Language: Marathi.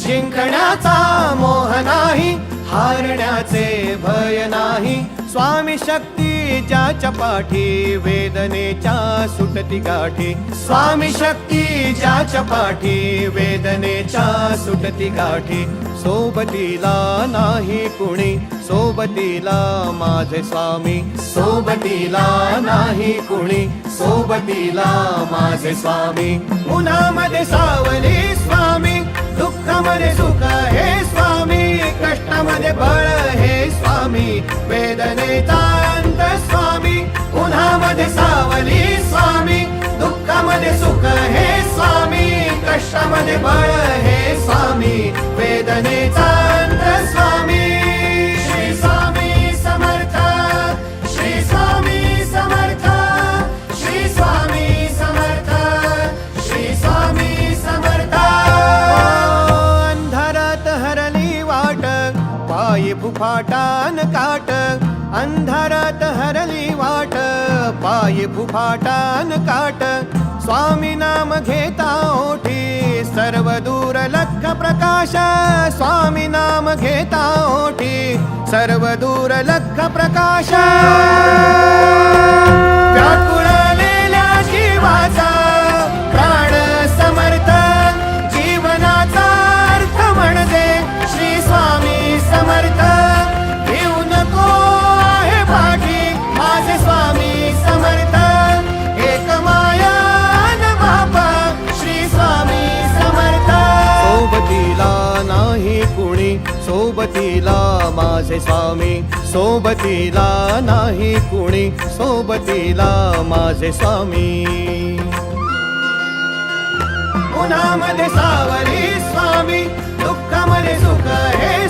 जिंकण्याचा मोह नाही, हारण्याचे भय नाही. स्वामी शक्ती ज्याच्या पाठी, वेदनेच्या सुटती गाठी. स्वामी शक्ती ज्याच्या पाठी, वेदनेच्या सुटती गाठी. सोबतीला नाही कुणी, सोबतीला माझे स्वामी. सोबतीला नाही कुणी, सोबतीला माझे स्वामी. उन्हामध्ये सावली स्वामी, दुःखामध्ये सुख हे स्वामी. कष्टामध्ये बळ हे स्वामी, वेदनेचा अंत स्वामी. उन्हामध्ये सावली स्वामी, दुःखामध्ये सुख हे स्वामी. कष्टामध्ये बळ हे स्वामी, वेदनेचा अंत स्वामी. श्री स्वामी समर्थ, श्री स्वामी समर्थ, श्री स्वामी समर्थ, श्री स्वामी समर्थ. अंधारात हरली वाट, पायी फुफाटान काट. अंधारात हरली वाट, पायी फुफाटान काट. स्वामी नाम घेता ओठी, सर्व दूर लख प्रकाश. स्वामी नाम घेता ओठी, सर्व दूर लख प्रकाश. व्याकुळलेल्या जीवाचा प्राण समर्थ, जीवनाचा अर्थ म्हणजे श्री स्वामी समर्थ. घेऊ नको आहे पाठी, माझे स्वामी समर्थ. एक माया न बापा, श्री स्वामी समर्थ. सोबतीला नाही कुणी, सोबतीला माझे स्वामी. सोबतीला नाही कुणी, सोबतीला माझे स्वामी. उन्हामध्ये सावली स्वामी, दुःखामध्ये सुख हे